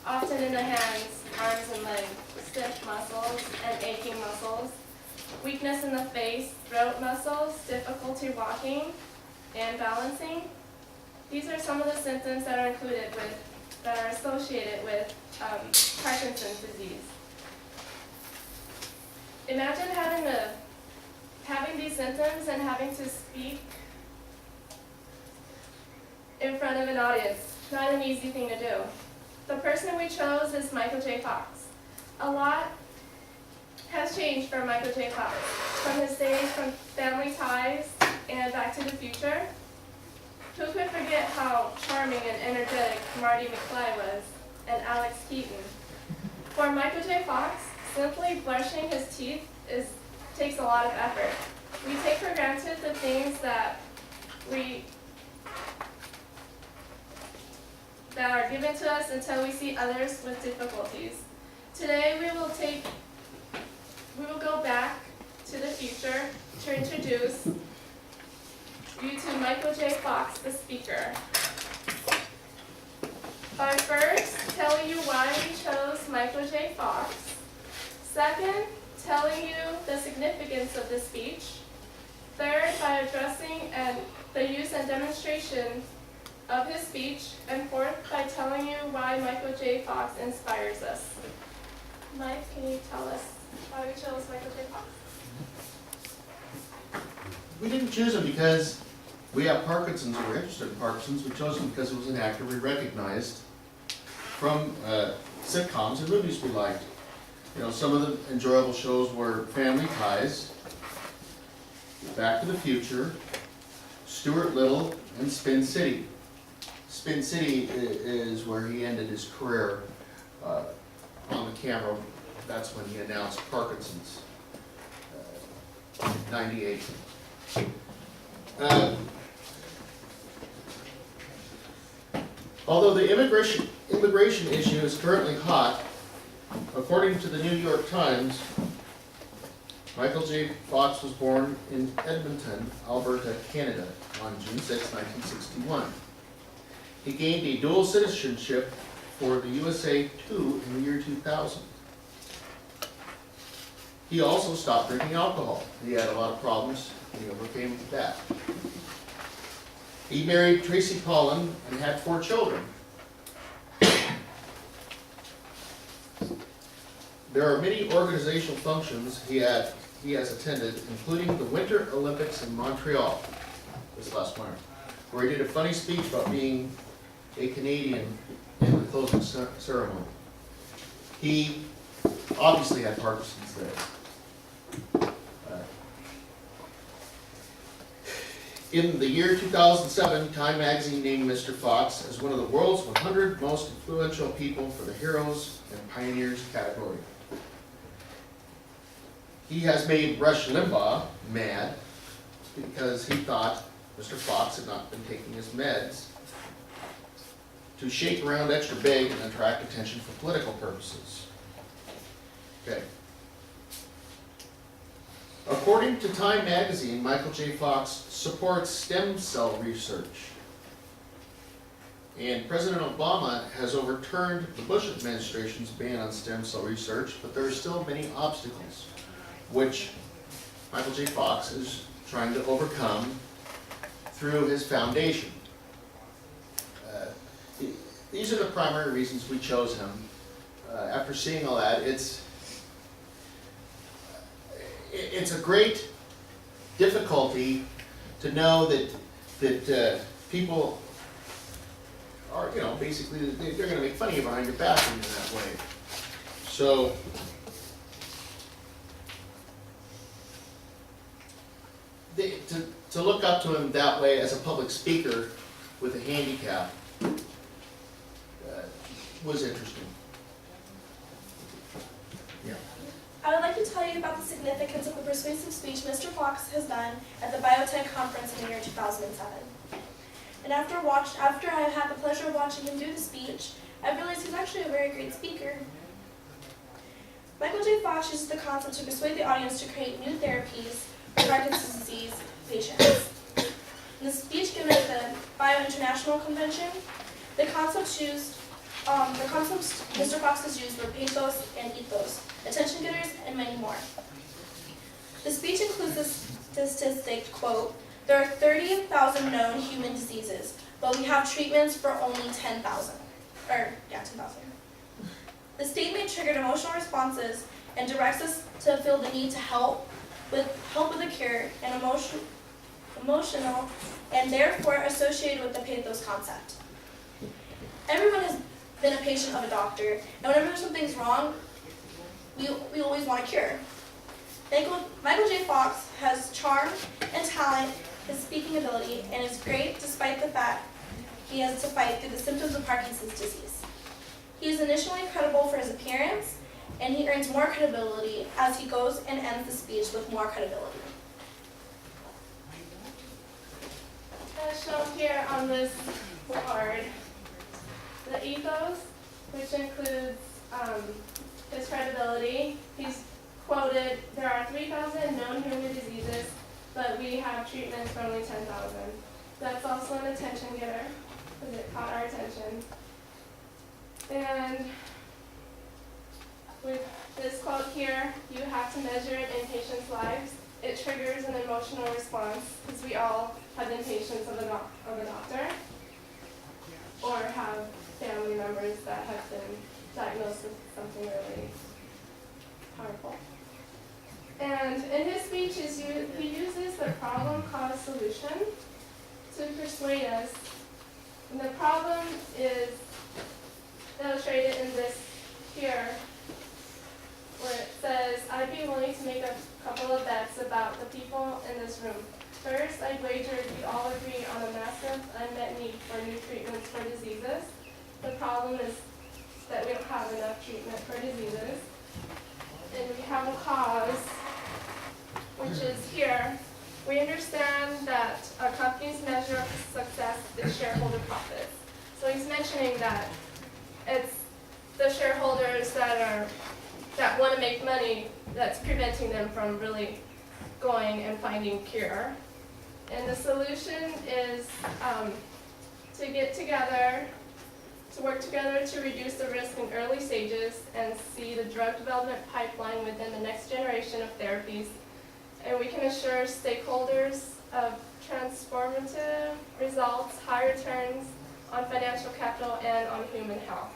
often in the hands, arms, and legs, stiff muscles and aching muscles, weakness in the face, throat muscles, difficulty walking and balancing. These are some of the symptoms that are associated with Parkinson's disease. Imagine having these symptoms and having to speak in front of an audience. Not an easy thing to do. The person we chose is Michael J. Fox. A lot has changed for Michael J. Fox, from his days from Family Ties and Back to the Future. Who could forget how charming and energetic Marty McFly was, and Alex Keaton? For Michael J. Fox, simply brushing his teeth takes a lot of effort. We take for granted the things that are given to us until we see others with difficulties. Today we will go back to the future to introduce you to Michael J. Fox, the speaker. By first telling you why we chose Michael J. Fox. Second, telling you the significance of the speech. Third, by addressing the use and demonstration of his speech. And fourth, by telling you why Michael J. Fox inspires us. Mike, can you tell us why we chose Michael J. Fox? We didn't choose him because we have Parkinson's, we're interested in Parkinson's. We chose him because he was an actor we recognized from sitcoms and movies we liked. You know, some of the enjoyable shows were Family Ties, Back to the Future, Stuart Little, and Spin City. Spin City is where he ended his career on the camera. That's when he announced Parkinson's, 98. Although the immigration issue is currently hot, according to the New York Times, Michael J. Fox was born in Edmonton, Alberta, Canada, on June 6, 1961. He gained a dual citizenship for the USA too in the year 2000. He also stopped drinking alcohol. He had a lot of problems, and he overcame that. He married Tracy Pollan and had 4 children. There are many organizational functions he has attended, including the Winter Olympics in Montreal this last winter, where he did a funny speech about being a Canadian in the closing ceremony. He obviously had Parkinson's there. In the year 2007, Time magazine named Mr. Fox as one of the world's 100 most influential people for the Heroes and Pioneers category. He has made Rush Limbaugh mad because he thought Mr. Fox had not been taking his meds to shake around extra big and attract attention for political purposes. Okay. According to Time magazine, Michael J. Fox supports stem cell research. And President Obama has overturned the Bush administration's ban on stem cell research, but there are still many obstacles, which Michael J. Fox is trying to overcome through his foundation. These are the primary reasons we chose him. After seeing all that, it's a great difficulty to know that people are, you know, basically they're going to make fun of you behind your back in that way. So to look up to him that way as a public speaker with a handicap was interesting. Yeah. I would like to tell you about the significance of the persuasive speech Mr. Fox has done at the Biotech Conference in the year 2007. And after I had the pleasure of watching him do the speech, I realized he's actually a very great speaker. Michael J. Fox uses the concept to persuade the audience to create new therapies for Parkinson's disease patients. In the speech given at the Bio International Convention, the concepts used The concepts Mr. Fox has used were pathos and ethos, attention getters, and many more. The speech includes the statistic, quote, "There are 30,000 known human diseases, but we have treatments for only 10,000. 10,000. The statement triggered emotional responses and directs us to feel the need to help with a cure and emotional and therefore associated with the pathos concept. Everyone has been a patient of a doctor, and whenever something's wrong, we always want a cure. Michael J. Fox has charm and talent, his speaking ability, and is great despite the fact he has to fight through the symptoms of Parkinson's disease. He is initially credible for his appearance, and he earns more credibility as he goes and ends the speech with more credibility." As shown here on this board, the ethos, which includes his credibility, he's quoted, "There are 3,000 known human diseases, but we have treatments for only 10,000. That's also an attention getter, because it caught our attention. And with this quote here, "You have to measure it in patients' lives." It triggers an emotional response, because we all have been patients of a doctor, or have family members that have been diagnosed with something really powerful. And in his speech, he uses the problem, cause, solution to persuade us. And the problem is illustrated in this here, where it says, "I'd be willing to make a couple of bets about the people in this room. First, I'd wager we all agree on a massive unmet need for new treatments for diseases. The problem is that we don't have enough treatment for diseases. And we have a cause, which is here. We understand that a company's measure of success is shareholder profits." So he's mentioning that it's the shareholders that want to make money that's preventing them from really going and finding cure. And the solution is to get together, to work together to reduce the risk in early stages and see the drug development pipeline within the next generation of therapies. And we can assure stakeholders of transformative results, high returns on financial capital, and on human health.